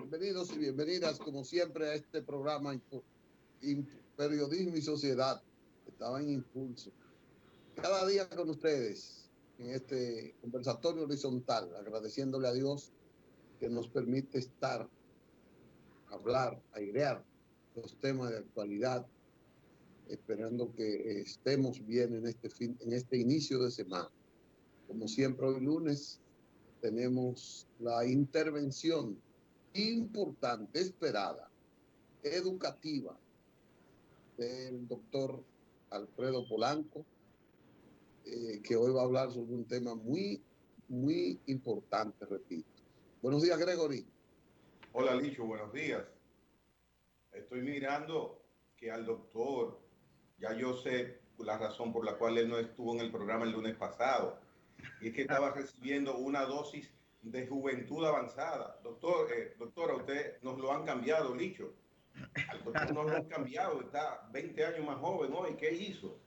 Bienvenidos y bienvenidas, como siempre, a este programa Periodismo y Sociedad. Estaba en impulso. Cada día con ustedes en este conversatorio horizontal, agradeciéndole a Dios que nos permite estar, hablar, airear los temas de actualidad, esperando que estemos bien en este inicio de semana. Como siempre, hoy lunes tenemos la intervención importante, esperada, educativa del doctor Alfredo Polanco, que hoy va a hablar sobre un tema muy importante, repito. Buenos días, Gregory. Hola, Licho, buenos días. Estoy mirando que al doctor, ya yo sé la razón por la cual él no estuvo en el programa el lunes pasado, y es que estaba recibiendo una dosis de juventud avanzada. Doctora, usted nos lo han cambiado, Licho. Al doctor nos lo han cambiado, está 20 años más joven hoy. ¿Qué hizo?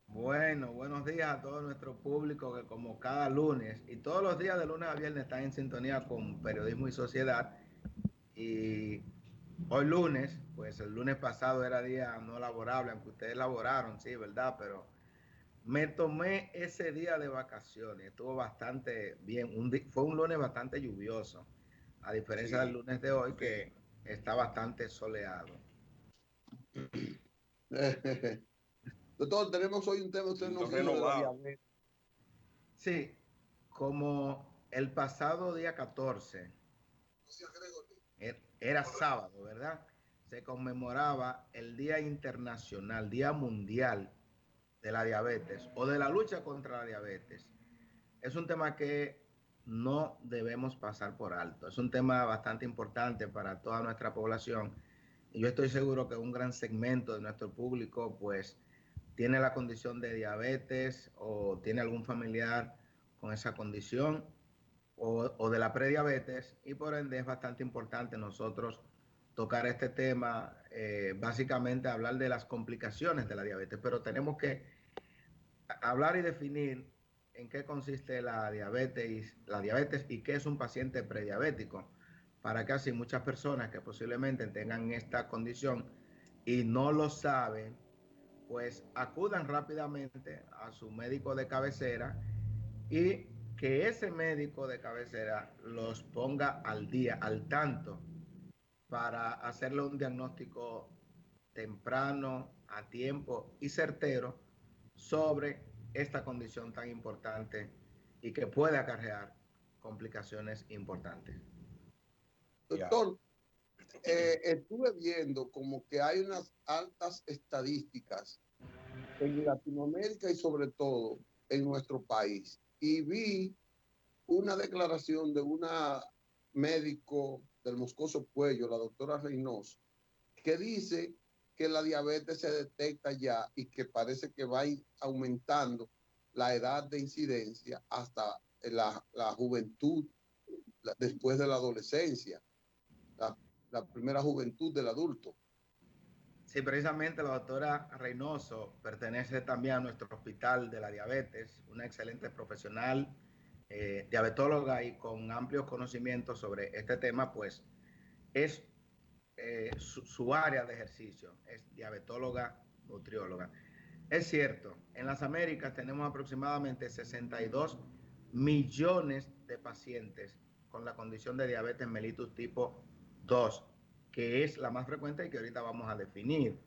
Bueno, buenos días a todo nuestro público que como cada lunes y todos los días de lunes a viernes están en sintonía con Periodismo y Sociedad. Y hoy lunes, pues el lunes pasado era día no laborable, aunque ustedes laboraron, sí, ¿verdad? Pero me tomé ese día de vacaciones, estuvo bastante bien. Fue un lunes bastante lluvioso, a diferencia del lunes de hoy que está bastante soleado. Doctor, tenemos hoy un tema, usted nos dijo, de la diabetes. Sí, como el pasado día 14, era sábado, ¿verdad? Se conmemoraba el Día Internacional, Día Mundial de la Diabetes o de la lucha contra la diabetes. Es un tema que no debemos pasar por alto. Es un tema bastante importante para toda nuestra población y yo estoy seguro que un gran segmento de nuestro público pues tiene la condición de diabetes o tiene algún familiar con esa condición o de la prediabetes, y por ende es bastante importante nosotros tocar este tema, básicamente hablar de las complicaciones de la diabetes, pero tenemos que hablar y definir en qué consiste la diabetes y qué es un paciente prediabético, para que así muchas personas que posiblemente tengan esta condición y no lo saben, pues acudan rápidamente a su médico de cabecera y que ese médico de cabecera los ponga al día, al tanto, para hacerle un diagnóstico temprano, a tiempo y certero sobre esta condición tan importante y que puede acarrear complicaciones importantes. Doctor, estuve viendo como que hay unas altas estadísticas en Latinoamérica y sobre todo en nuestro país. Y vi una declaración de una médico del Moscoso Puello, la doctora Reynoso, que dice que la diabetes se detecta ya y que parece que va a ir aumentando la edad de incidencia hasta la juventud, después de la adolescencia, la, la primera juventud del adulto. Sí, precisamente la doctora Reynoso pertenece también a nuestro hospital de la diabetes, una excelente profesional, diabetóloga y con amplios conocimientos sobre este tema, pues es su área de ejercicio, es diabetóloga, nutrióloga. Es cierto, en las Américas tenemos aproximadamente 62 millones de pacientes con la condición de diabetes mellitus tipo 2, que es la más frecuente y que ahorita vamos a definir.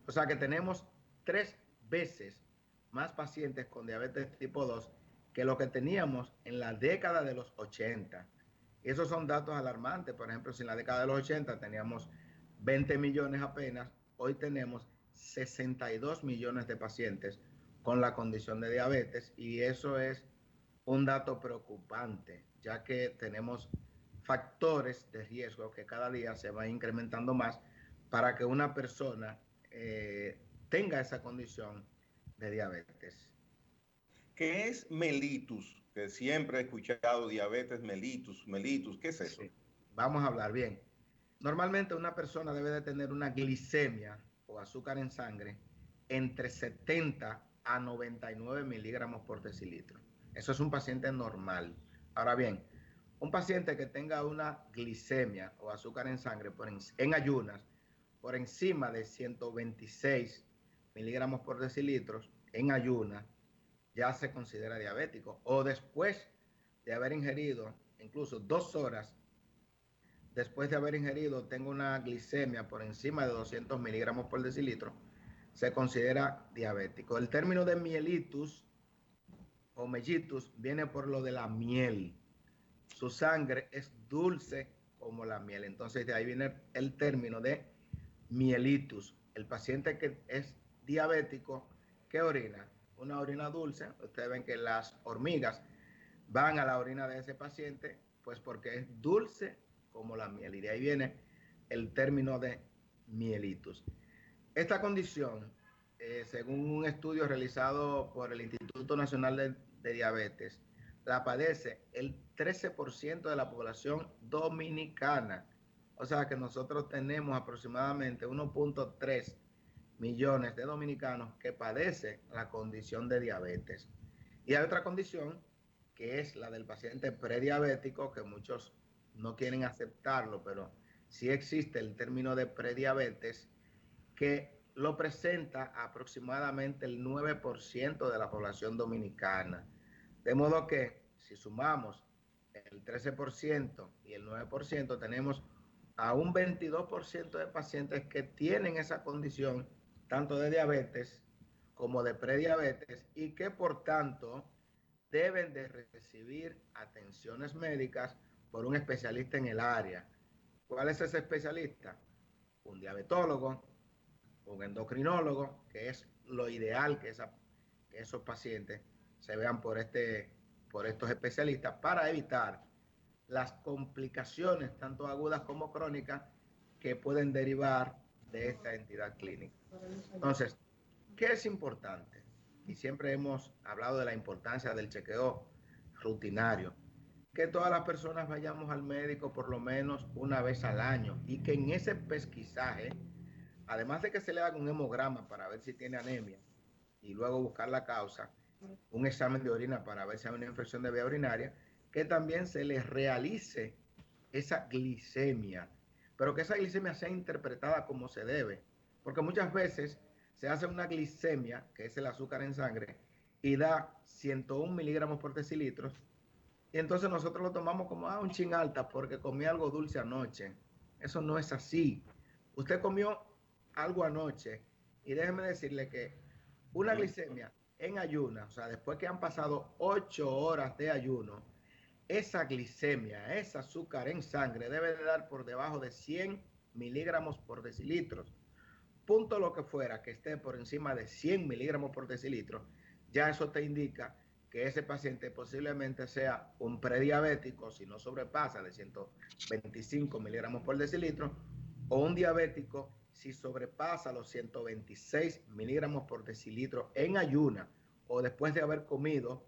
O sea que tenemos 3 veces más pacientes con diabetes tipo 2 que lo que teníamos en la década de los 80. Y esos son datos alarmantes. Por ejemplo, si en la década de los 80 teníamos 20 millones apenas, hoy tenemos 62 millones de pacientes con la condición de diabetes, y eso es un dato preocupante, ya que tenemos factores de riesgo que cada día se van incrementando más para que una persona tenga esa condición de diabetes. ¿Qué es mellitus? Que siempre he escuchado diabetes mellitus, mellitus. ¿Qué es eso? Sí. Vamos a hablar bien. Normalmente una persona debe de tener una glicemia o azúcar en sangre entre 70 a 99 miligramos por decilitro. Eso es un paciente normal. Ahora bien, Un paciente que tenga una glicemia o azúcar en sangre en ayunas por encima de 126 miligramos por decilitro en ayunas, ya se considera diabético. O después de haber ingerido, incluso 2 horas después de haber ingerido, tengo una glicemia por encima de 200 miligramos por decilitro, se considera diabético. El término de mielitus o mellitus viene por lo de la miel. Su sangre es dulce como la miel. Entonces de ahí viene el término de mielitus. El paciente que es diabético, ¿qué orina? Una orina dulce. Ustedes ven que las hormigas van a la orina de ese paciente, pues porque es dulce como la miel. Y de ahí viene el término de mielitus. Esta condición, según un estudio realizado por el Instituto Nacional de Diabetes, la padece el 13% de la población dominicana. O sea que nosotros tenemos aproximadamente 1.3 millones de dominicanos que padecen la condición de diabetes. Y hay otra condición que es la del paciente prediabético, que muchos no quieren aceptarlo, pero sí existe el término de prediabetes, que lo presenta aproximadamente el 9% de la población dominicana. De modo que si sumamos el 13% y el 9%, tenemos a un 22% de pacientes que tienen esa condición, tanto de diabetes como de prediabetes, y que por tanto deben de recibir atenciones médicas por un especialista en el área. ¿Cuál es ese especialista? Un diabetólogo, un endocrinólogo, que es lo ideal que esos pacientes se vean por estos especialistas para evitar las complicaciones, tanto agudas como crónicas, que pueden derivar de esta entidad clínica. Entonces, ¿qué es importante? Y siempre hemos hablado de la importancia del chequeo rutinario, que todas las personas vayamos al médico por lo menos una vez al año y que en ese pesquisaje, además de que se le haga un hemograma para ver si tiene anemia y luego buscar la causa, un examen de orina para ver si hay una infección de vía urinaria, que también se le realice esa glicemia, pero que esa glicemia sea interpretada como se debe, porque muchas veces se hace una glicemia, que es el azúcar en sangre, y da 101 miligramos por decilitro, y entonces nosotros lo tomamos como un chin alta porque comí algo dulce anoche. Eso no es así. Usted comió algo anoche y déjeme decirle que una glicemia en ayuna, o sea, después que han pasado 8 horas de ayuno, esa glicemia, ese azúcar en sangre debe de dar por debajo de 100 miligramos por decilitro. Punto lo que fuera, que esté por encima de 100 miligramos por decilitro, ya eso te indica que ese paciente posiblemente sea un prediabético si no sobrepasa de 125 miligramos por decilitro, o un diabético si sobrepasa los 126 miligramos por decilitro en ayuna o después de haber comido,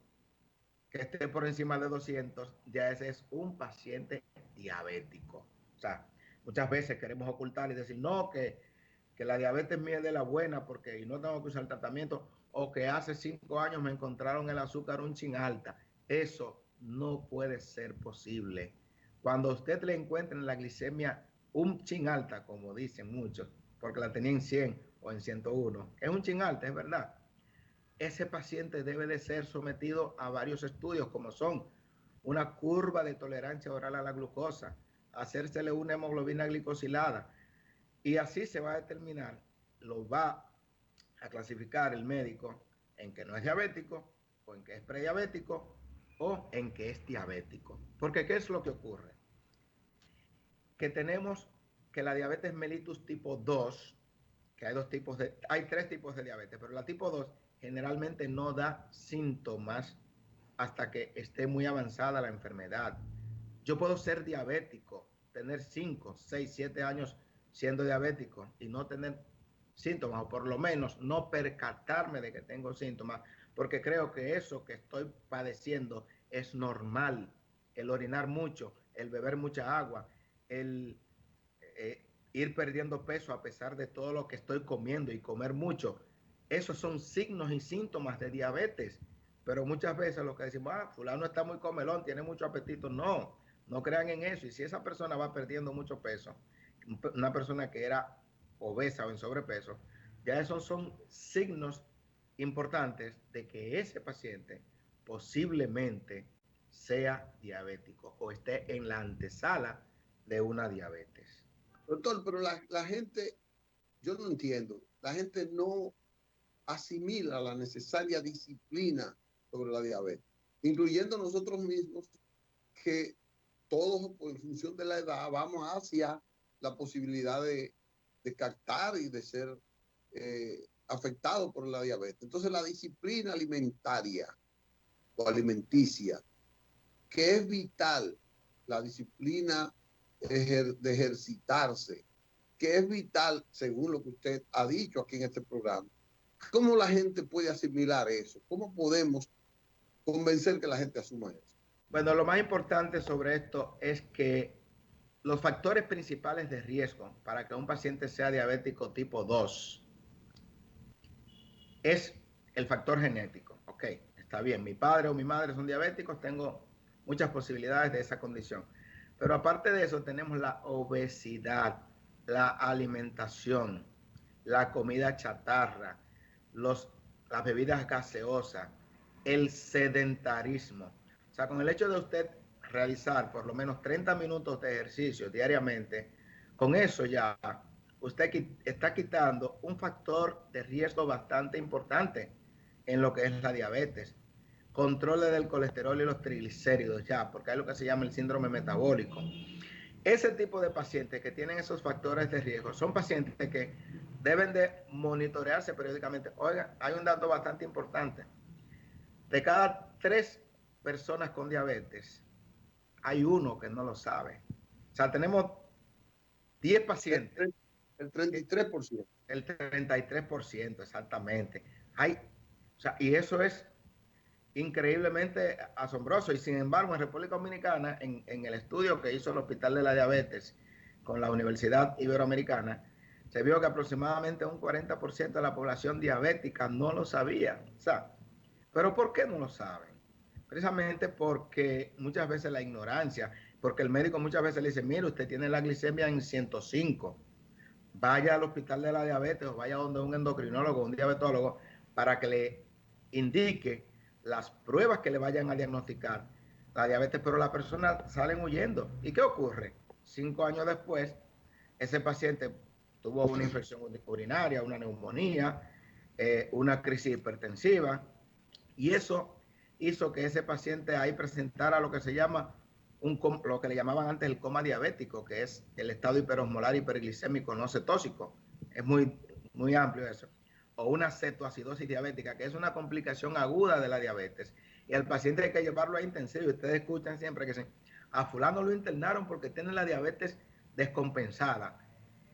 que esté por encima de 200, ya ese es un paciente diabético. O sea, muchas veces queremos ocultar y decir, no, que la diabetes mía es de la buena porque no tengo que usar tratamiento, o que hace 5 años me encontraron el azúcar un chin alta. Eso no puede ser posible. Cuando usted le encuentren la glicemia un chin alta, como dicen muchos, porque la tenía en 100 o en 101, es un chin alta, es verdad. Ese paciente debe de ser sometido a varios estudios, como son una curva de tolerancia oral a la glucosa, hacérsele una hemoglobina glicosilada, y así se va a determinar, lo va a clasificar el médico en que no es diabético, o en que es prediabético, o en que es diabético. Porque ¿qué es lo que ocurre? Que tenemos que la diabetes mellitus tipo 2, que hay 3 tipos de diabetes, pero la tipo 2 generalmente no da síntomas hasta que esté muy avanzada la enfermedad. Yo puedo ser diabético, tener 5, 6, 7 años siendo diabético y no tener síntomas, o por lo menos no percatarme de que tengo síntomas, porque creo que eso que estoy padeciendo es normal. El orinar mucho, el beber mucha agua, el ir perdiendo peso a pesar de todo lo que estoy comiendo y comer mucho. Esos son signos y síntomas de diabetes. Pero muchas veces lo que decimos, fulano está muy comelón, tiene mucho apetito. No, No crean en eso. Y si esa persona va perdiendo mucho peso, una persona que era obesa o en sobrepeso, ya esos son signos importantes de que ese paciente posiblemente sea diabético o esté en la antesala de una diabetes. Doctor, pero la gente, yo no entiendo, la gente no asimila la necesaria disciplina sobre la diabetes, incluyendo nosotros mismos, que todos, en función de la edad, vamos hacia la posibilidad de captar y de ser afectados por la diabetes. Entonces, la disciplina alimentaria o alimenticia, que es vital, la disciplina de ejercitarse, que es vital, según lo que usted ha dicho aquí en este programa. ¿Cómo la gente puede asimilar eso? ¿Cómo podemos convencer que la gente asuma eso? Bueno, lo más importante sobre esto es que los factores principales de riesgo para que un paciente sea diabético tipo 2 es el factor genético. Ok, está bien, mi padre o mi madre son diabéticos, tengo muchas posibilidades de esa condición. Pero aparte de eso tenemos la obesidad, la alimentación, la comida chatarra, las bebidas gaseosas, el sedentarismo. O sea, con el hecho de usted realizar por lo menos 30 minutos de ejercicio diariamente, con eso ya usted está quitando un factor de riesgo bastante importante en lo que es la diabetes. Control del colesterol y los triglicéridos ya, porque hay lo que se llama el síndrome metabólico. Ese tipo de pacientes que tienen esos factores de riesgo son pacientes que deben de monitorearse periódicamente. Oiga, hay un dato bastante importante. De cada 3 personas con diabetes, hay uno que no lo sabe. O sea, tenemos 10 pacientes. El 33%. El 33%, exactamente. O sea, y eso es increíblemente asombroso. Y sin embargo, en República Dominicana, en el estudio que hizo el Hospital de la Diabetes con la Universidad Iberoamericana, se vio que aproximadamente un 40% de la población diabética no lo sabía. O sea, ¿pero por qué no lo saben? Precisamente porque muchas veces la ignorancia, porque el médico muchas veces le dice, mire, usted tiene la glicemia en 105, vaya al hospital de la diabetes o vaya donde un endocrinólogo, un diabetólogo, para que le indique las pruebas que le vayan a diagnosticar la diabetes, pero las personas salen huyendo. ¿Y qué ocurre? 5 años después, ese paciente tuvo una infección urinaria, una neumonía, una crisis hipertensiva, y eso hizo que ese paciente ahí presentara lo que se llama lo que le llamaban antes el coma diabético, que es el estado hiperosmolar hiperglicémico no cetóxico. Es muy amplio eso. O una cetoacidosis diabética, que es una complicación aguda de la diabetes. Y al paciente hay que llevarlo a intensivo. Ustedes escuchan siempre que a fulano lo internaron porque tiene la diabetes descompensada.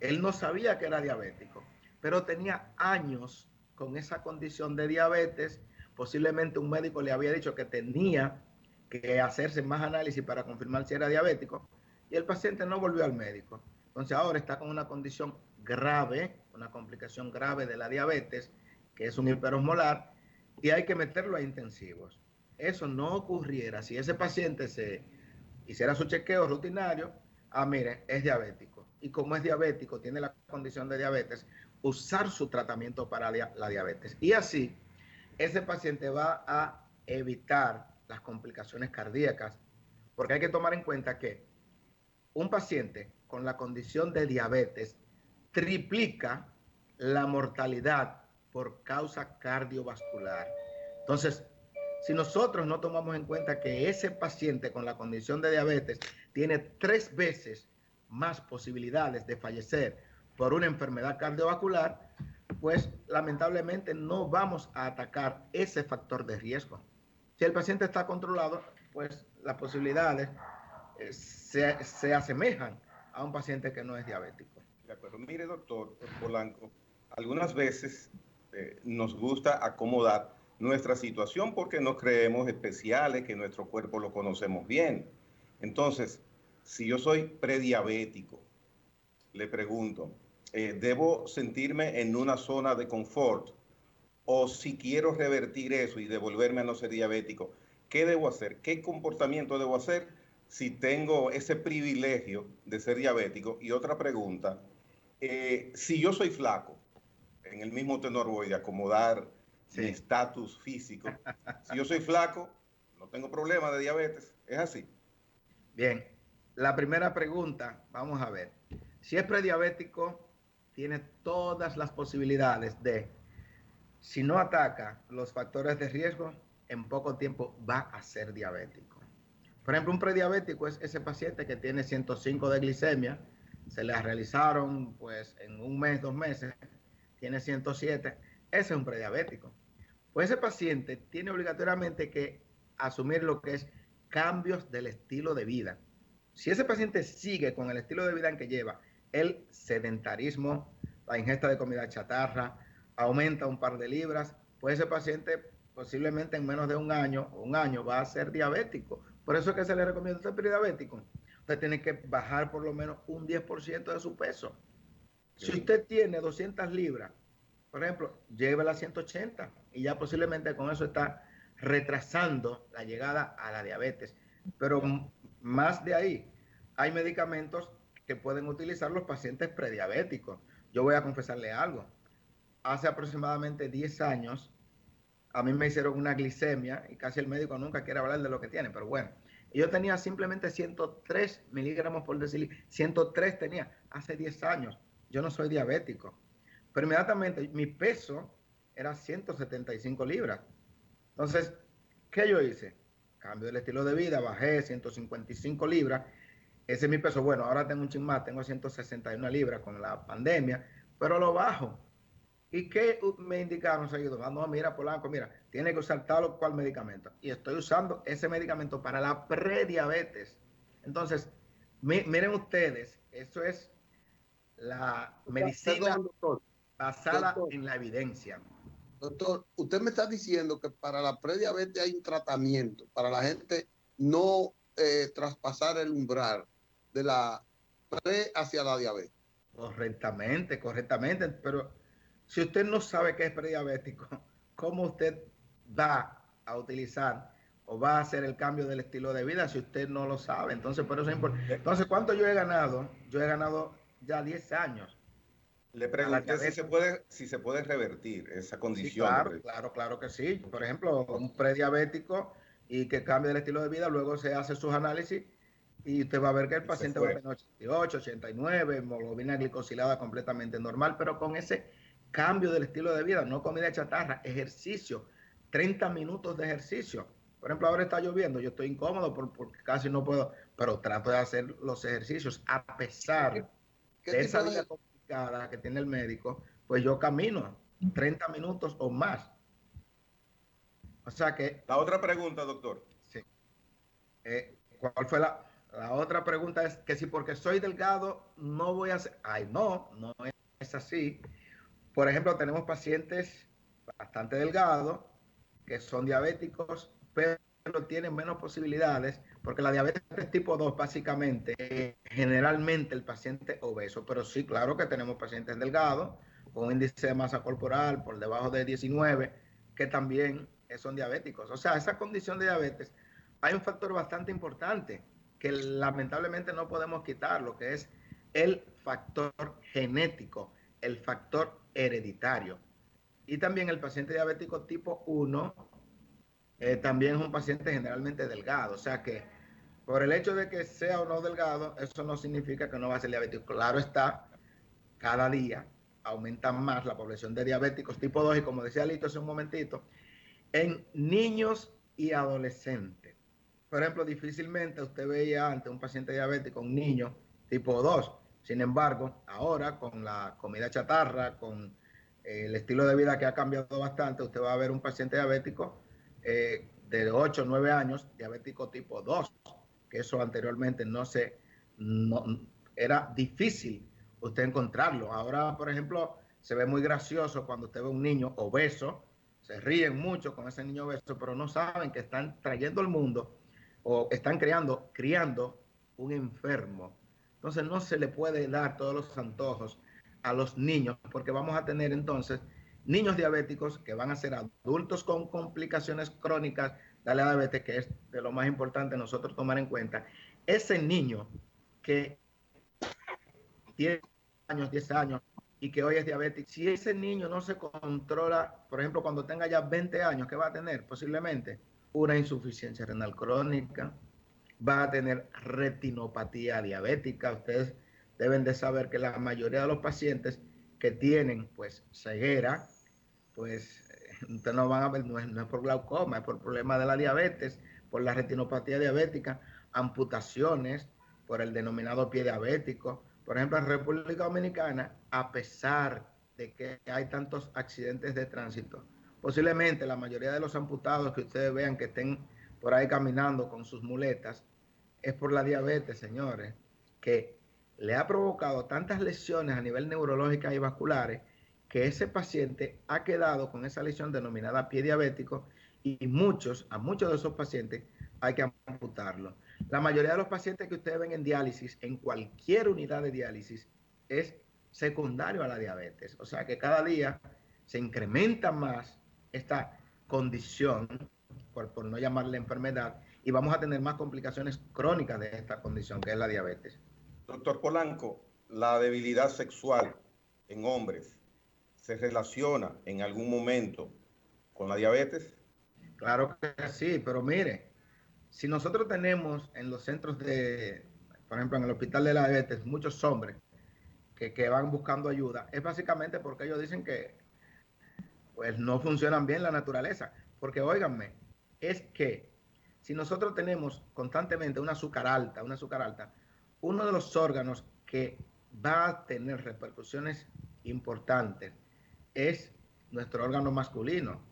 Él no sabía que era diabético, pero tenía años con esa condición de diabetes. Posiblemente un médico le había dicho que tenía que hacerse más análisis para confirmar si era diabético, y el paciente no volvió al médico. Entonces ahora está con una condición grave, una complicación grave de la diabetes, que es un hiperosmolar, y hay que meterlo a intensivos. Eso no ocurriera si ese paciente se hiciera su chequeo rutinario. Mire, es diabético. Y como es diabético, tiene la condición de diabetes, usar su tratamiento para la diabetes. Y así, ese paciente va a evitar las complicaciones cardíacas, porque hay que tomar en cuenta que un paciente con la condición de diabetes triplica la mortalidad por causa cardiovascular. Entonces, si nosotros no tomamos en cuenta que ese paciente con la condición de diabetes tiene 3 veces más posibilidades de fallecer por una enfermedad cardiovascular, pues lamentablemente no vamos a atacar ese factor de riesgo. Si el paciente está controlado, pues las posibilidades se asemejan a un paciente que no es diabético. De acuerdo. Mire, doctor Polanco, algunas veces nos gusta acomodar nuestra situación porque nos creemos especiales, que nuestro cuerpo lo conocemos bien. Entonces, si yo soy prediabético, le pregunto, ¿debo sentirme en una zona de confort? O si quiero revertir eso y devolverme a no ser diabético, ¿qué debo hacer? ¿Qué comportamiento debo hacer si tengo ese privilegio de ser diabético. Y otra pregunta, si yo soy flaco, en el mismo tenor voy de acomodar mi estatus físico. Si yo soy flaco, no tengo problema de diabetes. ¿Es así? Bien, la primera pregunta, vamos a ver. Si es prediabético, tiene todas las posibilidades de, si no ataca los factores de riesgo, en poco tiempo va a ser diabético. Por ejemplo, un prediabético es ese paciente que tiene 105 de glicemia, se le realizaron pues en un mes, 2 meses, tiene 107, ese es un prediabético. Pues ese paciente tiene obligatoriamente que asumir lo que es cambios del estilo de vida. Si ese paciente sigue con el estilo de vida en que lleva, el sedentarismo, la ingesta de comida chatarra, aumenta un par de libras, pues ese paciente posiblemente en menos de un año va a ser diabético. Por eso es que se le recomienda ser prediabético. Usted tiene que bajar por lo menos un 10% de su peso. Si usted tiene 200 libras, por ejemplo, llévela a 180 y ya posiblemente con eso está retrasando la llegada a la diabetes. Pero más de ahí, hay medicamentos que pueden utilizar los pacientes prediabéticos. Yo voy a confesarle algo. Hace aproximadamente 10 años, a mí me hicieron una glicemia y casi el médico nunca quiere hablar de lo que tiene, pero bueno. Yo tenía simplemente 103 miligramos por decilitro. 103 tenía hace 10 años. Yo no soy diabético. Pero inmediatamente mi peso era 175 libras. Entonces, ¿qué yo hice? Cambio el estilo de vida, bajé 155 libras. Ese es mi peso. Bueno, ahora tengo un chin más, tengo 161 libras con la pandemia, pero lo bajo. ¿Y qué me indicaron seguido? Ah, no, mira, Polanco, mira, tiene que usar tal o cual medicamento. Y estoy usando ese medicamento para la prediabetes. Entonces, miren ustedes, eso es la medicina. Perdón, doctor. Basada en la evidencia. Doctor, usted me está diciendo que para la prediabetes hay un tratamiento para la gente no traspasar el umbral de la pre hacia la diabetes. Correctamente, correctamente. Pero si usted no sabe qué es prediabético, ¿cómo usted va a utilizar o va a hacer el cambio del estilo de vida si usted no lo sabe? Entonces, por eso es importante. Entonces, ¿cuánto yo he ganado? Yo he ganado ya 10 años. Le pregunté si se puede revertir esa condición. Sí, claro que sí. Por ejemplo, un prediabético y que cambie el estilo de vida, luego se hace sus análisis y usted va a ver que el paciente va a tener 88, 89, hemoglobina glicosilada completamente normal, pero con ese cambio del estilo de vida, no comida chatarra, ejercicio, 30 minutos de ejercicio. Por ejemplo, ahora está lloviendo, yo estoy incómodo porque casi no puedo, pero trato de hacer los ejercicios a pesar de esa vida complicada que tiene el médico, pues yo camino 30 minutos o más. O sea que... La otra pregunta, doctor. Sí. ¿Cuál fue la otra pregunta? Es que si porque soy delgado no voy a hacer... Ay, no es así. Por ejemplo, tenemos pacientes bastante delgados que son diabéticos, pero tienen menos posibilidades, porque la diabetes tipo 2 básicamente, generalmente el paciente obeso, pero sí, claro que tenemos pacientes delgados, con un índice de masa corporal por debajo de 19, que también son diabéticos. O sea, esa condición de diabetes, hay un factor bastante importante que lamentablemente no podemos quitar, lo que es el factor genético, el factor hereditario. Y también el paciente diabético tipo 1 también es un paciente generalmente delgado. O sea que por el hecho de que sea o no delgado, eso no significa que no va a ser diabético. Claro está, cada día aumenta más la población de diabéticos tipo 2 y como decía Lito hace un momentito, en niños y adolescentes. Por ejemplo, difícilmente usted veía antes un paciente diabético, un niño tipo 2. Sin embargo, ahora con la comida chatarra, con el estilo de vida que ha cambiado bastante, usted va a ver un paciente diabético de 8 o 9 años, diabético tipo 2, que eso anteriormente era difícil usted encontrarlo. Ahora, por ejemplo, se ve muy gracioso cuando usted ve un niño obeso, se ríen mucho con ese niño obeso, pero no saben que están trayendo al mundo o están criando un enfermo. Entonces no se le puede dar todos los antojos a los niños, porque vamos a tener entonces niños diabéticos que van a ser adultos con complicaciones crónicas de la diabetes, que es de lo más importante nosotros tomar en cuenta, ese niño que tiene años, 10 años, y que hoy es diabético, si ese niño no se controla, por ejemplo, cuando tenga ya 20 años, ¿qué va a tener? Posiblemente una insuficiencia renal crónica, va a tener retinopatía diabética. Ustedes deben de saber que la mayoría de los pacientes que tienen pues ceguera, pues ustedes no van a ver, no es por glaucoma, es por problema de la diabetes, por la retinopatía diabética, amputaciones, por el denominado pie diabético. Por ejemplo, en República Dominicana, a pesar de que hay tantos accidentes de tránsito, posiblemente la mayoría de los amputados que ustedes vean que estén por ahí caminando con sus muletas, es por la diabetes, señores, que le ha provocado tantas lesiones a nivel neurológicas y vasculares que ese paciente ha quedado con esa lesión denominada pie diabético, y a muchos de esos pacientes hay que amputarlo. La mayoría de los pacientes que ustedes ven en diálisis, en cualquier unidad de diálisis, es secundario a la diabetes. O sea que cada día se incrementa más esta condición, por no llamarle enfermedad, y vamos a tener más complicaciones crónicas de esta condición, que es la diabetes. Doctor Polanco, la debilidad sexual en hombres se relaciona en algún momento con la diabetes. Claro que sí, pero mire, si nosotros tenemos en los centros por ejemplo, en el hospital de la diabetes, muchos hombres que van buscando ayuda, es básicamente porque ellos dicen que pues no funcionan bien la naturaleza. Porque, óiganme, es que si nosotros tenemos constantemente una azúcar alta, uno de los órganos que va a tener repercusiones importantes es nuestro órgano masculino,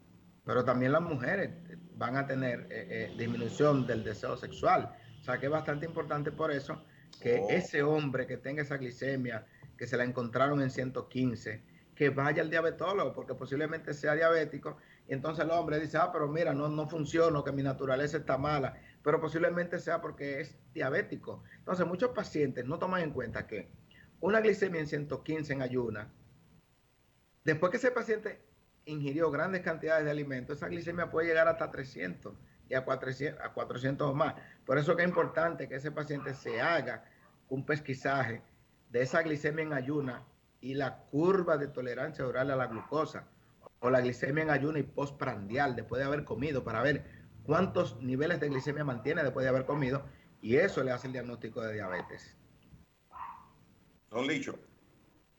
pero también las mujeres van a tener disminución del deseo sexual. O sea que es bastante importante por eso que ese hombre que tenga esa glicemia, que se la encontraron en 115, que vaya al diabetólogo, porque posiblemente sea diabético, y entonces el hombre dice, pero mira, no funciona, que mi naturaleza está mala, pero posiblemente sea porque es diabético. Entonces muchos pacientes no toman en cuenta que una glicemia en 115 en ayuna, después que ese paciente ingirió grandes cantidades de alimentos, esa glicemia puede llegar hasta 300 y a 400 o más. Por eso que es importante que ese paciente se haga un pesquisaje de esa glicemia en ayuna y la curva de tolerancia oral a la glucosa, o la glicemia en ayuna y postprandial después de haber comido, para ver cuántos niveles de glicemia mantiene después de haber comido, y eso le hace el diagnóstico de diabetes. Don Licho.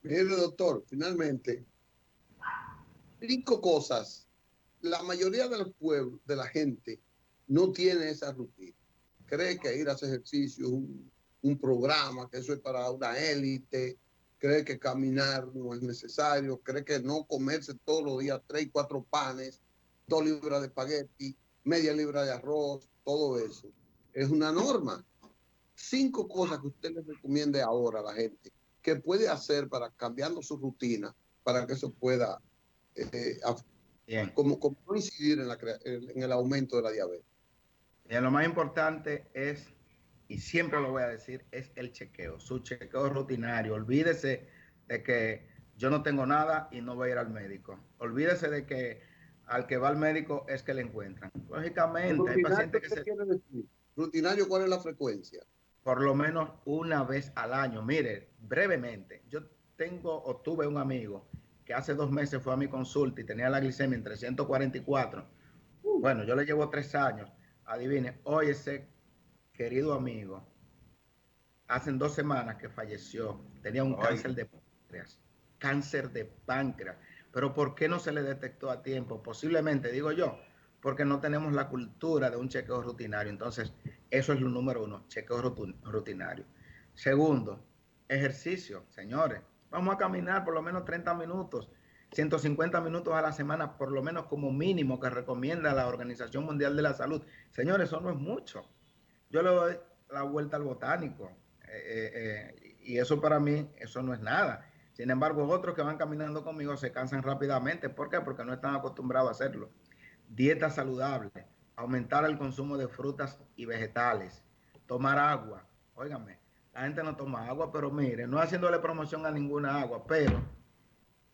Mire, doctor, finalmente, 5 cosas. La mayoría del pueblo, de la gente, no tiene esa rutina. Cree que ir a hacer ejercicio es un programa, que eso es para una élite. Cree que caminar no es necesario. Cree que no comerse todos los días 3 y 4 panes, 2 libras de espagueti, media libra de arroz, todo eso. Es una norma. 5 cosas que usted le recomiende ahora a la gente que puede hacer para cambiando su rutina, para que eso pueda como no incidir en el aumento de la diabetes. Bien, lo más importante es, y siempre lo voy a decir, es el chequeo, su chequeo rutinario. Olvídese de que yo no tengo nada y no voy a ir al médico. Olvídese de que al que va al médico es que le encuentran. Lógicamente, hay pacientes que ¿Qué quiere decir? Rutinario, ¿cuál es la frecuencia? Por lo menos una vez al año. Mire, brevemente, yo tuve un amigo que hace 2 meses fue a mi consulta y tenía la glicemia en 344. Bueno, yo le llevo 3 años. Adivine, hoy ese querido amigo, hace 2 semanas que falleció, tenía un cáncer de páncreas. Cáncer de páncreas. Pero ¿por qué no se le detectó a tiempo? Posiblemente, digo yo, porque no tenemos la cultura de un chequeo rutinario. Entonces, eso es lo número 1, chequeo rutinario. Segundo, ejercicio, señores. Vamos a caminar por lo menos 30 minutos, 150 minutos a la semana, por lo menos como mínimo que recomienda la Organización Mundial de la Salud. Señores, eso no es mucho. Yo le doy la vuelta al botánico, y eso para mí, eso no es nada. Sin embargo, otros que van caminando conmigo se cansan rápidamente. ¿Por qué? Porque no están acostumbrados a hacerlo. Dieta saludable, aumentar el consumo de frutas y vegetales, tomar agua. Óigame, la gente no toma agua, pero mire, no haciéndole promoción a ninguna agua, pero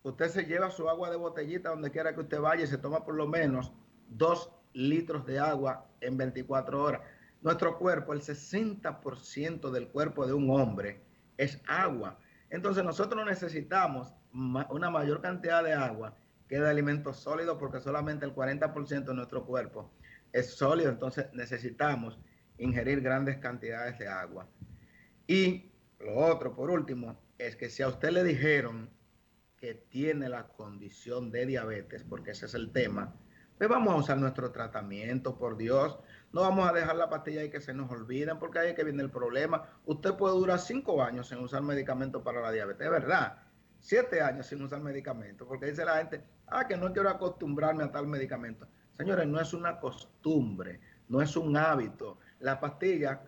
usted se lleva su agua de botellita donde quiera que usted vaya y se toma por lo menos 2 litros de agua en 24 horas. Nuestro cuerpo, el 60% del cuerpo de un hombre es agua. Entonces nosotros necesitamos una mayor cantidad de agua que de alimentos sólidos, porque solamente el 40% de nuestro cuerpo es sólido. Entonces necesitamos ingerir grandes cantidades de agua. Y lo otro, por último, es que si a usted le dijeron que tiene la condición de diabetes, porque ese es el tema, pues vamos a usar nuestro tratamiento, por Dios. No vamos a dejar la pastilla y que se nos olviden, porque ahí es que viene el problema. Usted puede durar 5 años sin usar medicamentos para la diabetes, es verdad. 7 años sin usar medicamentos, porque dice la gente, que no quiero acostumbrarme a tal medicamento. Señores, no es una costumbre, no es un hábito. La pastilla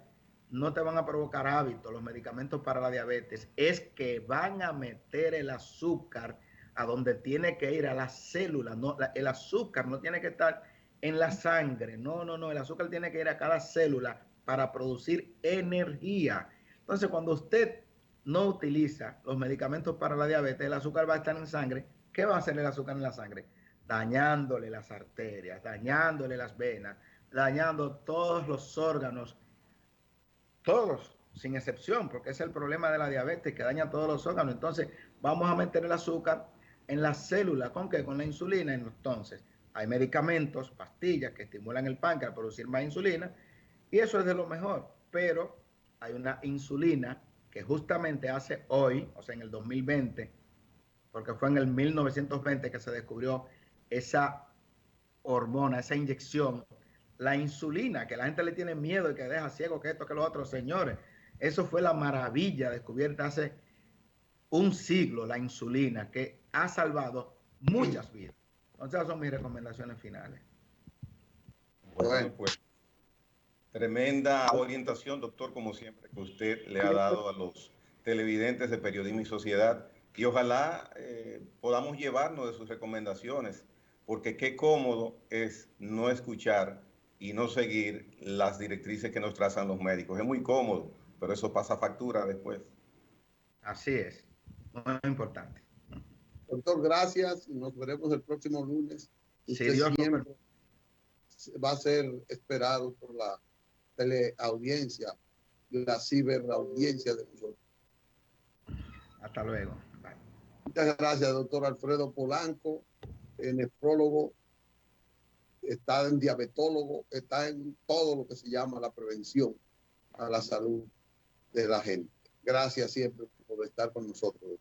no te van a provocar hábitos, los medicamentos para la diabetes, es que van a meter el azúcar a donde tiene que ir, a las células. No, el azúcar no tiene que estar en la sangre, no, el azúcar tiene que ir a cada célula para producir energía. Entonces, cuando usted no utiliza los medicamentos para la diabetes, el azúcar va a estar en sangre. ¿Qué va a hacer el azúcar en la sangre? Dañándole las arterias, dañándole las venas, dañando todos los órganos, todos, sin excepción, porque es el problema de la diabetes, que daña todos los órganos. Entonces, vamos a meter el azúcar en la célula. ¿Con qué? Con la insulina. Entonces, hay medicamentos, pastillas que estimulan el páncreas a producir más insulina, y eso es de lo mejor. Pero hay una insulina que justamente hace hoy, o sea, en el 2020, porque fue en el 1920 que se descubrió esa hormona, esa inyección, la insulina, que la gente le tiene miedo y que deja ciego, que esto, que lo otro. Señores, eso fue la maravilla descubierta hace un siglo, la insulina, que ha salvado muchas vidas. Entonces, esas son mis recomendaciones finales. Bueno, pues tremenda orientación, doctor, como siempre, que usted le ha dado a los televidentes de Periodismo y Sociedad. Y ojalá podamos llevarnos de sus recomendaciones, porque qué cómodo es no escuchar y no seguir las directrices que nos trazan los médicos. Es muy cómodo, pero eso pasa factura después. Así es, muy importante. Doctor, gracias y nos veremos el próximo lunes. Si Usted Dios siempre va a ser esperado por la teleaudiencia, la ciberaudiencia de nosotros. Hasta luego. Bye. Muchas gracias, doctor Alfredo Polanco, nefrólogo, está en diabetólogo, está en todo lo que se llama la prevención a la salud de la gente. Gracias siempre por estar con nosotros.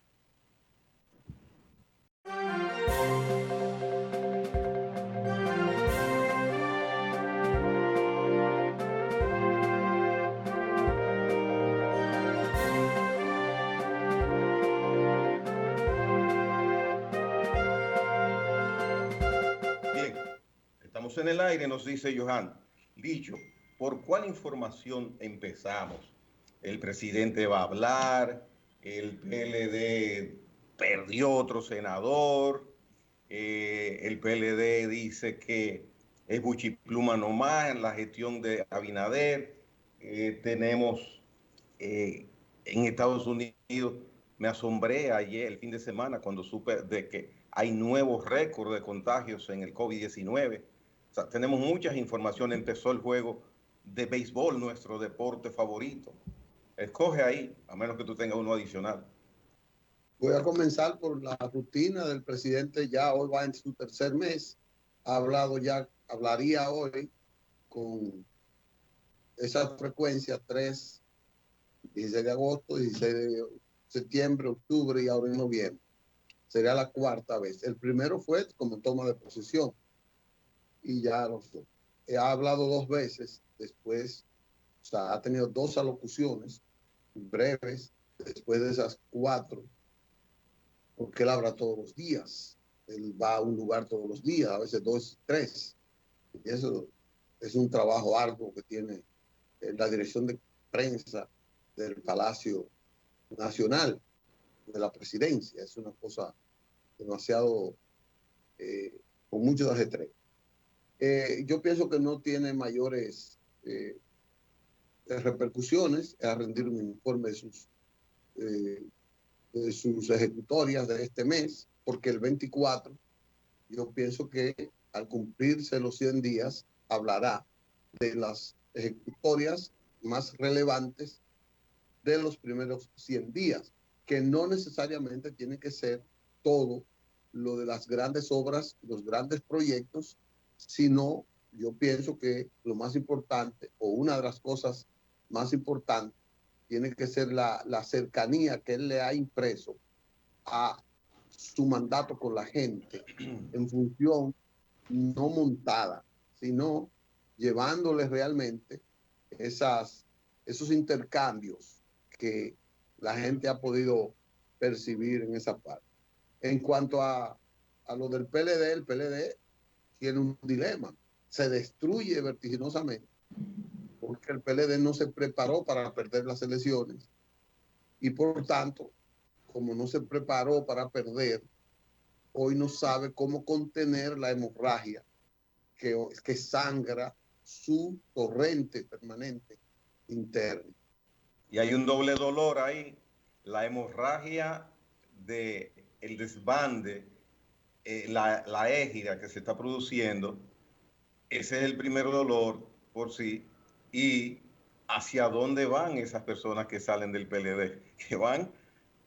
Bien, estamos en el aire, nos dice Johan. Dicho, ¿por cuál información empezamos? El presidente va a hablar, el PLD perdió otro senador, el PLD dice que es buchipluma nomás en la gestión de Abinader, tenemos en Estados Unidos, me asombré ayer, el fin de semana, cuando supe de que hay nuevos récords de contagios en el COVID-19. O sea, tenemos muchas informaciones, empezó el juego de béisbol, nuestro deporte favorito. Escoge ahí, a menos que tú tengas uno adicional. Voy a comenzar por la rutina del presidente. Ya hoy va en su tercer mes. Hablaría hoy con esa frecuencia 3, 16 de agosto, 16 de septiembre, octubre y ahora en noviembre. Sería la cuarta vez. El primero fue como toma de posesión y ya ha hablado 2 veces después. O sea, ha tenido 2 alocuciones breves después de esas 4, porque él habla todos los días. Él va a un lugar todos los días, a veces 2, 3. Y eso es un trabajo arduo que tiene la dirección de prensa del Palacio Nacional, de la presidencia. Es una cosa demasiado, con mucho ajetreo. Yo pienso que no tiene mayores repercusiones a rendir un informe de sus ejecutorias de este mes, porque el 24, yo pienso que al cumplirse los 100 días, hablará de las ejecutorias más relevantes de los primeros 100 días, que no necesariamente tiene que ser todo lo de las grandes obras, los grandes proyectos, sino yo pienso que lo más importante o una de las cosas más importantes tiene que ser la cercanía que él le ha impreso a su mandato con la gente en función no montada, sino llevándole realmente esos intercambios que la gente ha podido percibir en esa parte. En cuanto a lo del PLD, el PLD tiene un dilema. Se destruye vertiginosamente porque el PLD no se preparó para perder las elecciones y por tanto, como no se preparó para perder, hoy no sabe cómo contener la hemorragia que sangra su torrente permanente interno. Y hay un doble dolor ahí, la hemorragia de el desbande, la égida que se está produciendo, ese es el primer dolor por sí, y hacia dónde van esas personas que salen del PLD, que van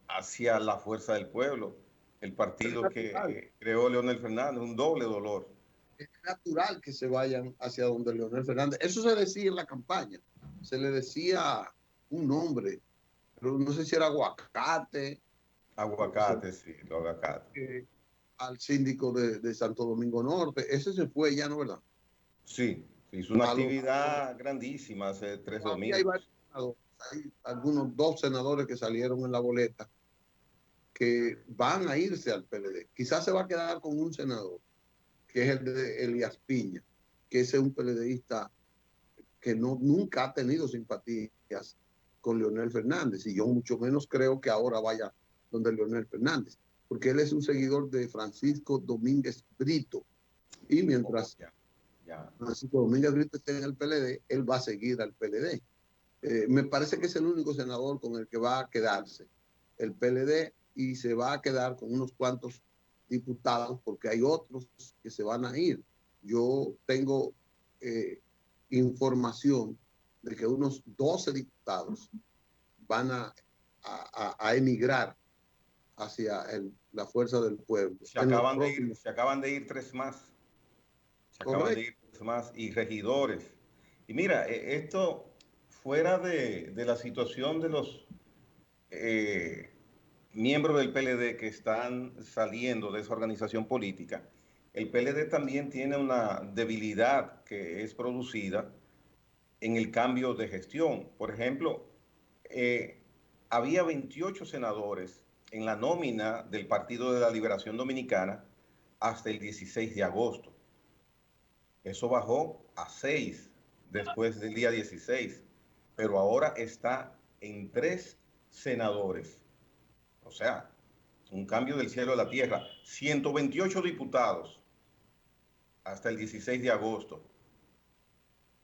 hacia la Fuerza del Pueblo, el partido que creó Leonel Fernández, un doble dolor. Es natural que se vayan hacia donde Leonel Fernández. Eso se decía en la campaña. Se le decía un nombre, pero no sé si era Aguacate. Aguacate, sí, los aguacates. Al síndico de Santo Domingo Norte. Ese se fue ya, ¿no, verdad? Sí, hizo una actividad grandísima hace 3 domingos. Hay algunos 2 senadores que salieron en la boleta que van a irse al PLD. Quizás se va a quedar con un senador, que es el de Elías Piña, que ese es un PLDista que nunca ha tenido simpatías con Leonel Fernández, y yo mucho menos creo que ahora vaya donde Leonel Fernández, porque él es un seguidor de Francisco Domínguez Brito, y mientras Francisco Domínguez Brito esté en el PLD, él va a seguir al PLD. Me parece que es el único senador con el que va a quedarse el PLD, y se va a quedar con unos cuantos diputados porque hay otros que se van a ir. Yo tengo información de que unos 12 diputados van a emigrar hacia la Fuerza del Pueblo. Se acaban de ir 3 más. Se acaban de ir 3 más y regidores. Y mira, esto fuera de la situación de los miembros del PLD que están saliendo de esa organización política, el PLD también tiene una debilidad que es producida en el cambio de gestión. Por ejemplo, había 28 senadores en la nómina del Partido de la Liberación Dominicana hasta el 16 de agosto. Eso bajó a 6 después del día 16, pero ahora está en 3 senadores. O sea, un cambio del cielo a la tierra. 128 diputados hasta el 16 de agosto.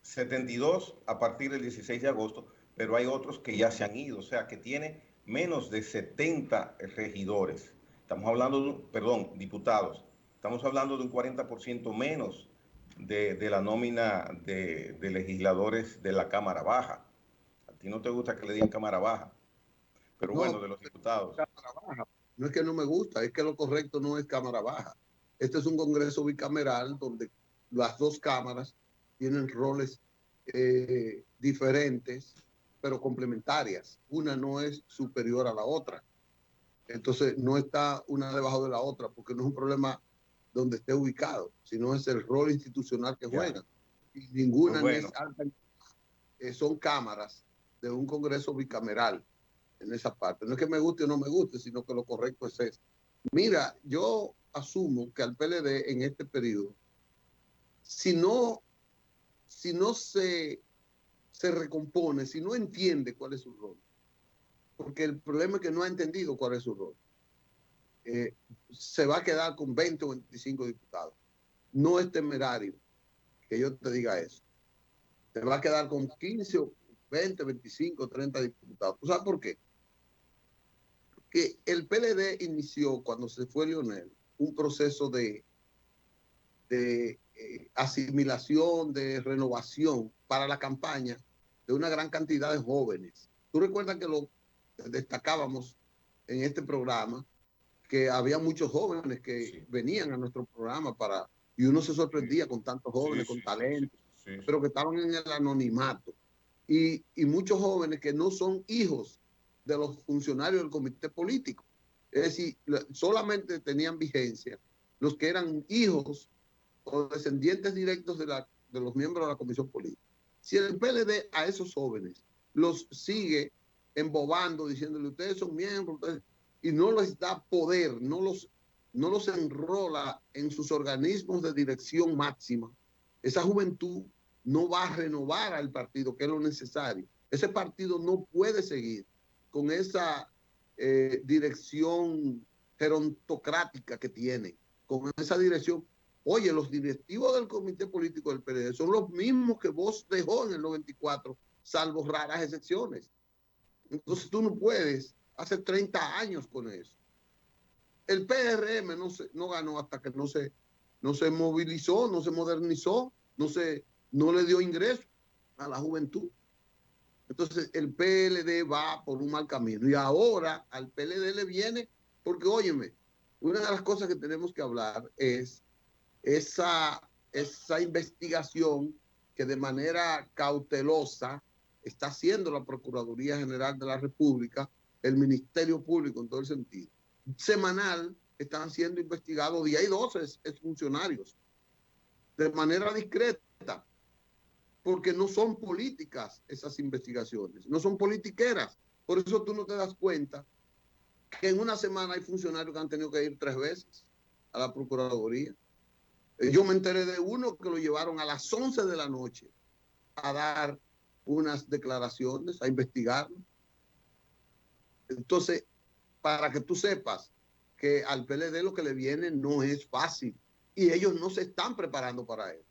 72 a partir del 16 de agosto, pero hay otros que ya se han ido, o sea, que tiene menos de 70 regidores. Estamos hablando, diputados. Estamos hablando de un 40% menos de la nómina de legisladores de la Cámara Baja. A ti no te gusta que le digan Cámara Baja, pero bueno, de los diputados. No es que no me gusta, es que lo correcto no es Cámara Baja. Este es un Congreso bicameral donde las 2 cámaras tienen roles diferentes, pero complementarias. Una no es superior a la otra. Entonces, no está una debajo de la otra, porque no es un problema donde esté ubicado, sino es el rol institucional que juegan. Y ninguna es alta. Son cámaras de un Congreso bicameral en esa parte. No es que me guste o no me guste, sino que lo correcto es eso. Mira, yo asumo que al PLD en este periodo, si no se recompone, si no entiende cuál es su rol, porque el problema es que no ha entendido cuál es su rol, se va a quedar con 20 o 25 diputados. No es temerario que yo te diga eso. Se va a quedar con 15 o 20, 25, 30 diputados. ¿Tú sabes por qué? Que el PLD inició, cuando se fue Leonel, un proceso de asimilación, de renovación para la campaña de una gran cantidad de jóvenes. Tú recuerdas que lo destacábamos en este programa, que había muchos jóvenes que venían a nuestro programa y uno se sorprendía con tantos jóvenes, con talento, pero que estaban en el anonimato. Y muchos jóvenes que no son hijos de los funcionarios del comité político. Es decir, solamente tenían vigencia los que eran hijos o descendientes directos de los miembros de la comisión política. Si el PLD a esos jóvenes los sigue embobando, diciéndole ustedes son miembros, y no les da poder, no los enrola en sus organismos de dirección máxima, esa juventud no va a renovar al partido, que es lo necesario. Ese partido no puede seguir con esa dirección gerontocrática que tiene, con esa dirección. Oye, los directivos del comité político del PLD son los mismos que vos dejó en el 94, salvo raras excepciones. Entonces tú no puedes hacer 30 años con eso. El PRM no ganó hasta que no se movilizó, no se modernizó, no le dio ingreso a la juventud. Entonces el PLD va por un mal camino. Y ahora al PLD le viene, porque óyeme, una de las cosas que tenemos que hablar es esa investigación que de manera cautelosa está haciendo la Procuraduría General de la República, el Ministerio Público en todo el sentido. Semanal están siendo investigados 10 y 12 exfuncionarios de manera discreta, porque no son políticas esas investigaciones, no son politiqueras. Por eso tú no te das cuenta que en una semana hay funcionarios que han tenido que ir 3 veces a la Procuraduría. Yo me enteré de uno que lo llevaron a las 11 de la noche a dar unas declaraciones, a investigarlo. Entonces, para que tú sepas que al PLD lo que le viene no es fácil y ellos no se están preparando para eso,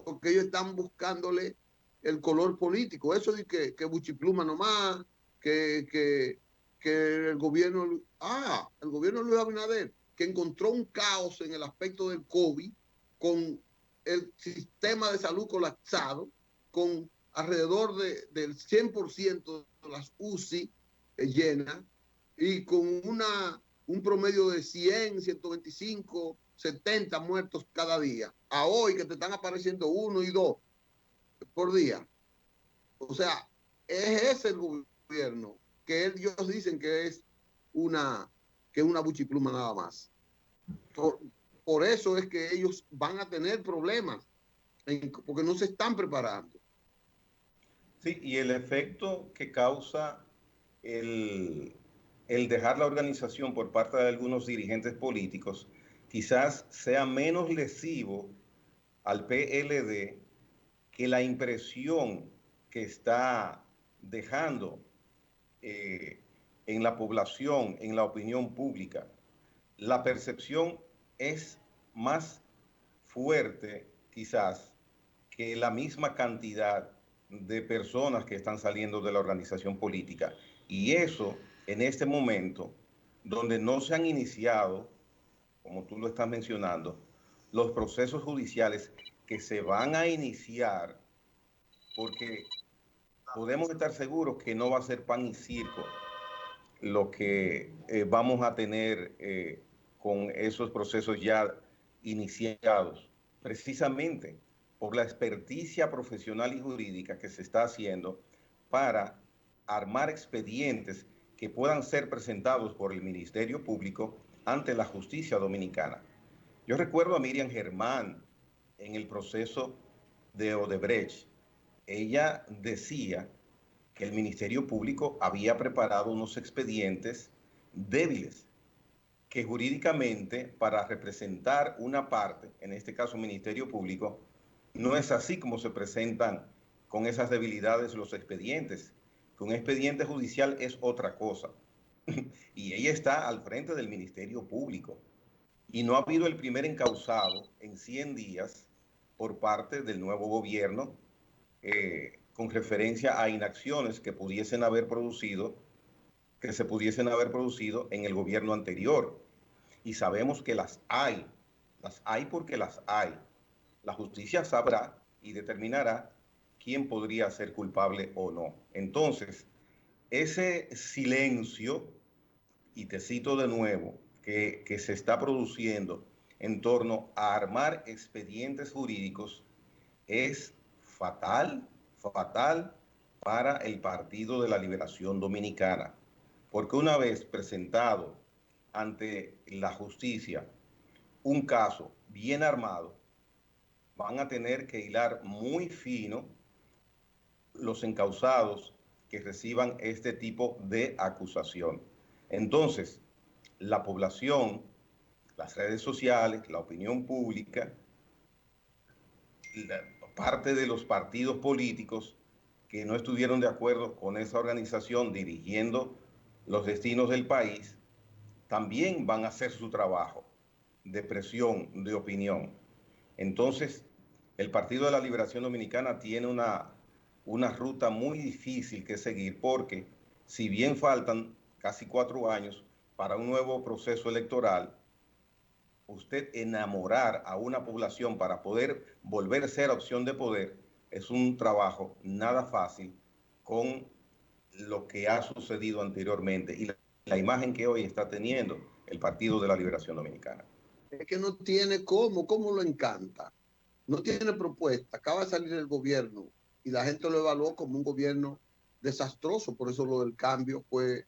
porque ellos están buscándole el color político. Eso de que buchipluma nomás, que el gobierno de Luis Abinader, que encontró un caos en el aspecto del COVID, con el sistema de salud colapsado, con alrededor del 100% de las UCI llenas, y con un promedio de 100, 125, 70 muertos cada día. A hoy que te están apareciendo 1 y 2 por día. O sea, es ese el gobierno que ellos dicen que es una buchipluma nada más. Por eso es que ellos van a tener problemas, porque no se están preparando. Sí, y el efecto que causa el dejar la organización por parte de algunos dirigentes políticos quizás sea menos lesivo al PLD que la impresión que está dejando en la población, en la opinión pública. La percepción es más fuerte quizás que la misma cantidad de personas que están saliendo de la organización política. Y eso, en este momento, donde no se han iniciado, como tú lo estás mencionando, los procesos judiciales que se van a iniciar, porque podemos estar seguros que no va a ser pan y circo lo que vamos a tener con esos procesos ya iniciados, precisamente por la experticia profesional y jurídica que se está haciendo para armar expedientes que puedan ser presentados por el Ministerio Público ante la justicia dominicana. Yo recuerdo a Miriam Germán en el proceso de Odebrecht. Ella decía que el Ministerio Público había preparado unos expedientes débiles, que jurídicamente para representar una parte, en este caso Ministerio Público, no es así como se presentan con esas debilidades los expedientes, que un expediente judicial es otra cosa. Y ella está al frente del Ministerio Público. Y no ha habido el primer encausado en 100 días por parte del nuevo gobierno con referencia a inacciones que se pudiesen haber producido en el gobierno anterior. Y sabemos que las hay porque las hay. la justicia sabrá y determinará quién podría ser culpable o no. Entonces, ese silencio, y te cito de nuevo, que se está produciendo en torno a armar expedientes jurídicos es fatal, fatal para el Partido de la Liberación Dominicana. Porque una vez presentado ante la justicia un caso bien armado, van a tener que hilar muy fino los encausados que reciban este tipo de acusación. Entonces, la población, las redes sociales, la opinión pública, parte de los partidos políticos que no estuvieron de acuerdo con esa organización dirigiendo los destinos del país, también van a hacer su trabajo de presión, de opinión. Entonces, el Partido de la Liberación Dominicana tiene una ruta muy difícil que seguir porque si bien faltan casi 4 años para un nuevo proceso electoral, usted enamorar a una población para poder volver a ser opción de poder es un trabajo nada fácil con lo que ha sucedido anteriormente y la imagen que hoy está teniendo el Partido de la Liberación Dominicana. Es que no tiene cómo lo encanta. No tiene propuesta. Acaba de salir el gobierno y la gente lo evaluó como un gobierno desastroso. Por eso lo del cambio fue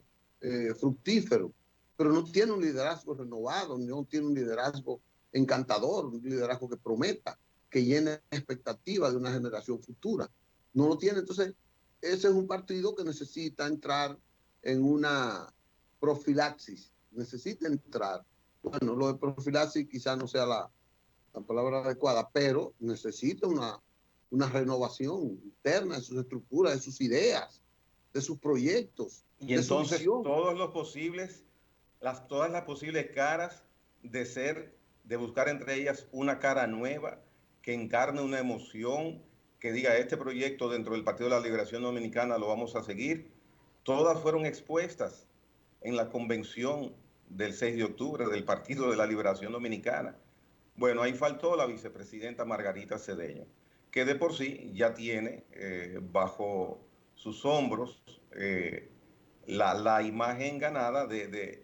fructífero. Pero no tiene un liderazgo renovado, no tiene un liderazgo encantador, un liderazgo que prometa, que llene expectativas de una generación futura. No lo tiene. Entonces, ese es un partido que necesita entrar en una profilaxis. Necesita entrar. Bueno, lo de profilaxis quizás no sea la palabra adecuada, pero necesita una renovación interna de sus estructuras, de sus ideas, de sus proyectos, y de su entonces visión. todas las posibles caras de buscar entre ellas una cara nueva que encarne una emoción, que diga este proyecto dentro del Partido de la Liberación Dominicana lo vamos a seguir, todas fueron expuestas en la convención del 6 de octubre del Partido de la Liberación Dominicana. Bueno, ahí faltó la vicepresidenta Margarita Cedeño, que de por sí ya tiene bajo sus hombros la imagen ganada de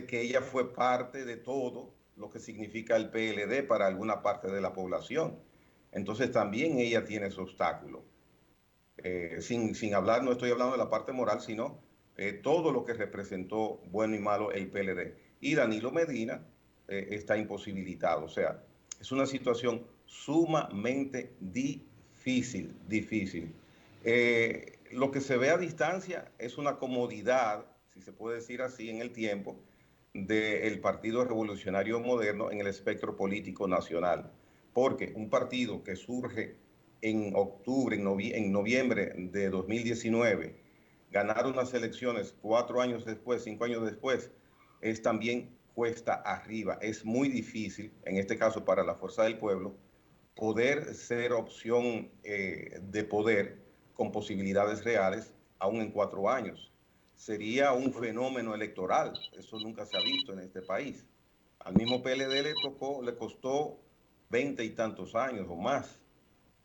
que ella fue parte de todo lo que significa el PLD para alguna parte de la población. Entonces también ella tiene su obstáculo. Sin hablar, no estoy hablando de la parte moral, sino todo lo que representó bueno y malo el PLD. Y Danilo Medina está imposibilitado. O sea, es una situación sumamente difícil, difícil. Lo que se ve a distancia es una comodidad, si se puede decir así, en el tiempo, del Partido Revolucionario Moderno en el espectro político nacional. Porque un partido que surge en octubre, en noviembre de 2019, ganar unas elecciones 4 años después, 5 años después, es también cuesta arriba. Es muy difícil, en este caso para la Fuerza del Pueblo, poder ser opción de poder con posibilidades reales aún en 4 años. Sería un fenómeno electoral. Eso nunca se ha visto en este país. Al mismo PLD le costó 20 y tantos años o más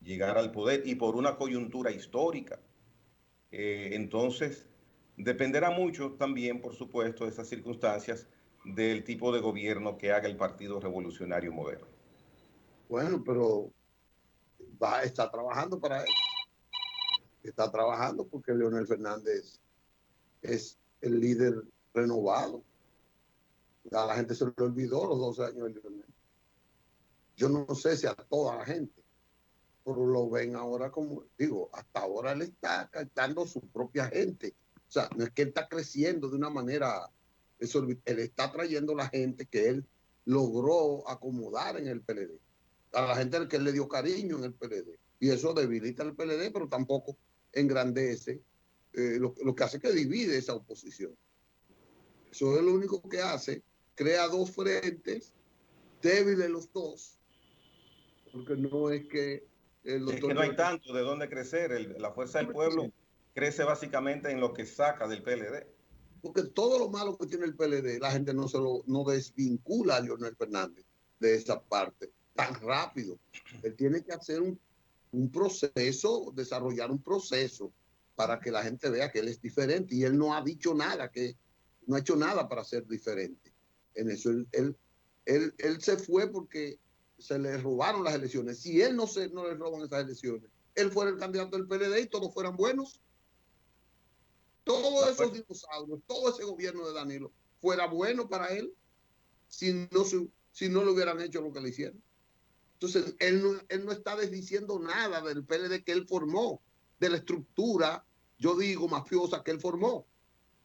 llegar al poder y por una coyuntura histórica. Entonces, dependerá mucho también, por supuesto, de esas circunstancias del tipo de gobierno que haga el Partido Revolucionario Moderno. Bueno, pero está trabajando para eso. Está trabajando porque Leonel Fernández es el líder renovado. A la gente se le olvidó los 12 años de Leonel. Yo no sé si a toda la gente, pero lo ven ahora como, digo, hasta ahora le está captando su propia gente. O sea, no es que él está creciendo de una manera, él está trayendo la gente que él logró acomodar en el PLD. A la gente que él le dio cariño en el PLD. Y eso debilita el PLD, pero tampoco engrandece, lo que hace que divide esa oposición. Eso es lo único que hace, crea dos frentes, débiles los dos, porque no es que el doctor... Es que no hay tanto de dónde crecer. La Fuerza del Pueblo crece básicamente en lo que saca del PLD. Porque todo lo malo que tiene el PLD, la gente no desvincula a Leonel Fernández de esa parte. tan rápido. Él tiene que hacer un proceso, desarrollar un proceso para que la gente vea que él es diferente. Y él no ha dicho nada, que no ha hecho nada para ser diferente. En eso él se fue porque se le robaron las elecciones. Si él no le roban esas elecciones, él fuera el candidato del PLD y todos fueran buenos. Todos esos dinosaurios, todo ese gobierno de Danilo fuera bueno para él si no le hubieran hecho lo que le hicieron. Entonces, él no está desdiciendo nada del PLD que él formó, de la estructura, yo digo, mafiosa que él formó.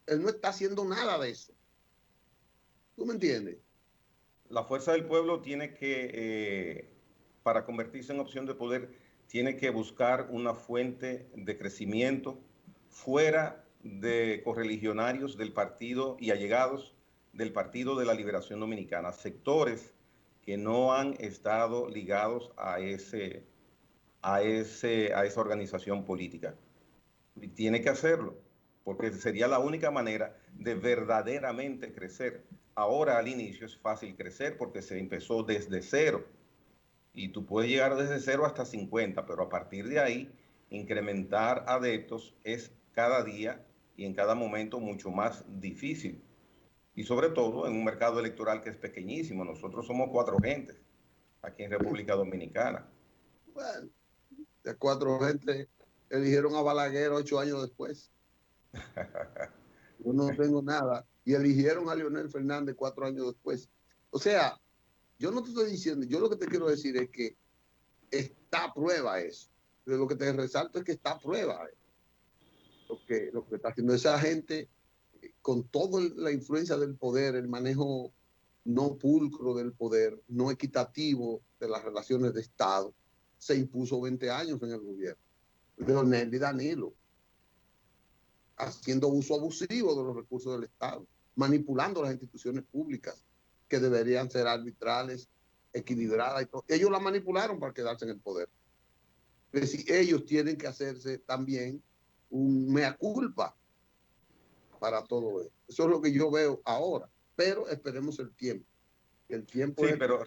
Él no está haciendo nada de eso. ¿Tú me entiendes? La fuerza del pueblo tiene que, para convertirse en opción de poder, tiene que buscar una fuente de crecimiento fuera de correligionarios del partido y allegados del Partido de la Liberación Dominicana, sectores que no han estado ligados a esa organización política. Y tiene que hacerlo, porque sería la única manera de verdaderamente crecer. Ahora al inicio es fácil crecer porque se empezó desde cero. Y tú puedes llegar desde 0 hasta 50, pero a partir de ahí, incrementar adeptos es cada día y en cada momento mucho más difícil. Y sobre todo en un mercado electoral que es pequeñísimo. Nosotros somos 4 gentes aquí en República Dominicana. Bueno, de 4 gentes eligieron a Balaguer 8 años después. Yo no tengo nada. Y eligieron a Leonel Fernández 4 años después. O sea, yo no te estoy diciendo, yo lo que te quiero decir es que está a prueba eso. Pero lo que te resalto es que está a prueba lo que está haciendo esa gente con toda la influencia del poder, el manejo no pulcro del poder, no equitativo de las relaciones de Estado, se impuso 20 años en el gobierno. Leonel y Danilo, haciendo uso abusivo de los recursos del Estado, manipulando las instituciones públicas que deberían ser arbitrales, equilibradas y todo. Ellos la manipularon para quedarse en el poder. Es decir, ellos tienen que hacerse también un mea culpa para todo eso. Eso es lo que yo veo ahora, pero esperemos el tiempo. El tiempo sí, es... pero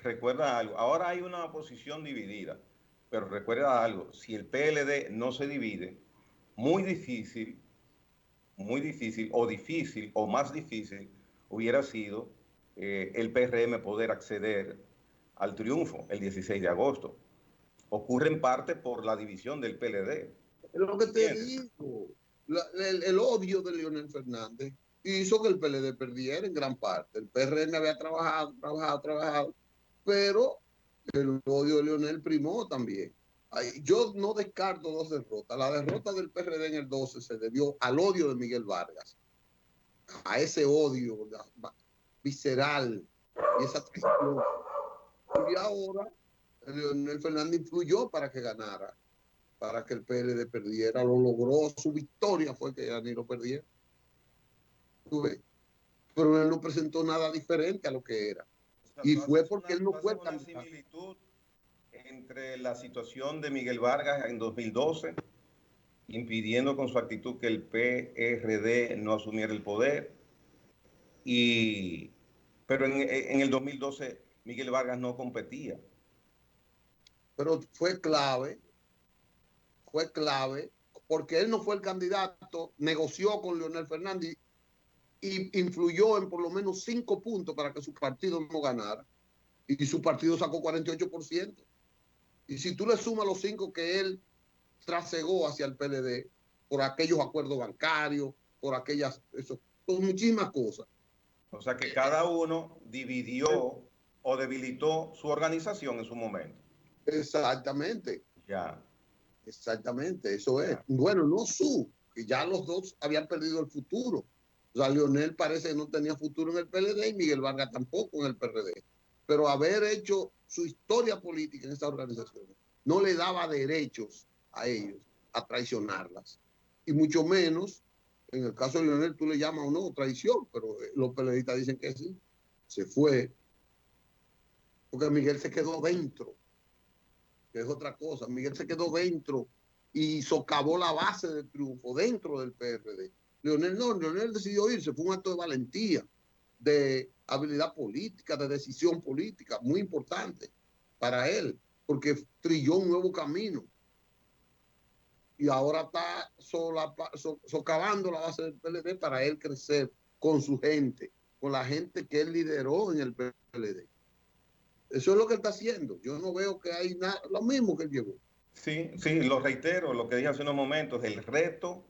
recuerda algo, ahora hay una oposición dividida, pero recuerda algo, si el PLD no se divide, muy difícil o más difícil hubiera sido el PRM poder acceder al triunfo el 16 de agosto. Ocurre en parte por la división del PLD. Es lo que te digo. El odio de Leonel Fernández hizo que el PLD perdiera en gran parte. El PRM había trabajado, pero el odio de Leonel primó también. Yo no descarto 2 derrotas. La derrota del PRD en el 12 se debió al odio de Miguel Vargas, a ese odio visceral y esa traición. Y ahora Leonel Fernández influyó para que ganara, para que el PLD perdiera, lo logró, su victoria fue que Danilo perdiera. Pero él no presentó nada diferente a lo que era. O sea, y fue porque él no fue el candidato. Una similitud entre la situación de Miguel Vargas en 2012, impidiendo con su actitud que el PRD no asumiera el poder, pero en el 2012 Miguel Vargas no competía. Pero fue clave, porque él no fue el candidato, negoció con Leonel Fernández y influyó en por lo menos 5 puntos para que su partido no ganara. Y su partido sacó 48%. Y si tú le sumas los 5 que él trasegó hacia el PLD, por aquellos acuerdos bancarios, por aquellas, por muchísimas cosas. O sea que cada uno dividió o debilitó su organización en su momento. Exactamente. Ya. Exactamente, eso es. Bueno, no que ya los dos habían perdido el futuro. O sea, Leonel parece que no tenía futuro en el PLD y Miguel Vargas tampoco en el PRD. Pero haber hecho su historia política en esas organizaciones no le daba derechos a ellos a traicionarlas. Y mucho menos, en el caso de Leonel, tú le llamas o no traición, pero los PLDistas dicen que sí. Se fue. Porque Miguel se quedó dentro, que es otra cosa. Miguel se quedó dentro y socavó la base del triunfo dentro del PRD. Leonel decidió irse, fue un acto de valentía, de habilidad política, de decisión política, muy importante. para él, porque trilló un nuevo camino. Y ahora está socavando la base del PLD para él crecer con su gente, con la gente que él lideró en el PLD. Eso es lo que él está haciendo. Yo no veo que hay nada, lo mismo que él llevó. Sí, sí, lo reitero, lo que dije hace unos momentos, el reto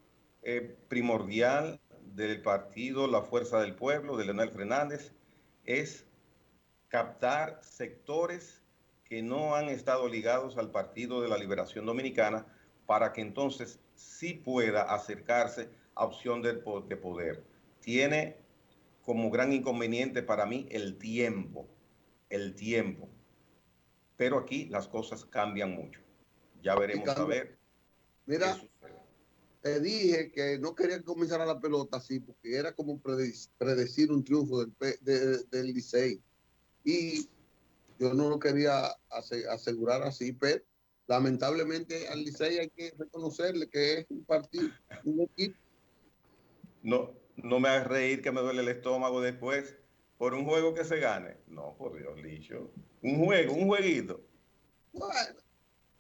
primordial del partido La Fuerza del Pueblo, de Leonel Fernández, es captar sectores que no han estado ligados al Partido de la Liberación Dominicana para que entonces sí pueda acercarse a opción de poder. Tiene como gran inconveniente para mí el tiempo. Pero aquí las cosas cambian mucho. Ya veremos a ver qué Mira, sucede. te dije que no quería que comenzara la pelota así, porque era como predecir un triunfo del Licey. Y yo no lo quería asegurar así, pero lamentablemente al Licey hay que reconocerle que es un partido, un equipo. No, no me hagas reír que me duele el estómago después por un juego que se gane. No, por Dios, Licho. Un juego, un jueguito. Bueno,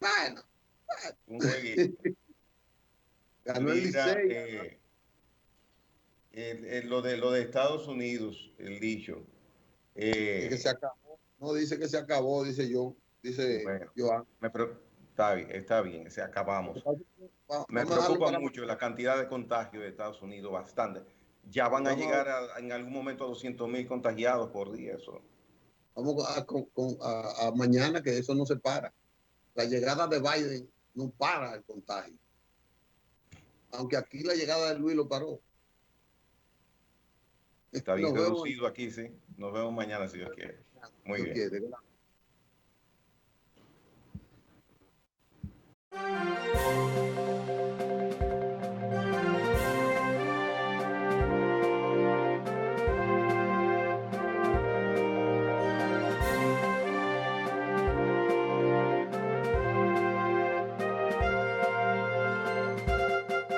bueno. Un jueguito. Ganó el Mira, Licey. lo de Estados Unidos, el dicho. Que se acabó. No dice que se acabó, dice yo. Dice Bueno, Joan. está bien, se acabamos. Me Vamos a dejarlo preocupa para mucho la cantidad de contagios de Estados Unidos, bastante. Ya van a llegar en algún momento a 200,000 contagiados por día. Eso. vamos a mañana, que eso no se para. La llegada de Biden no para el contagio. Aunque aquí la llegada de Luis lo paró. Está bien Nos vemos. reducido aquí, sí. Nos vemos mañana si Dios quiere. Muy Dios bien. quiere.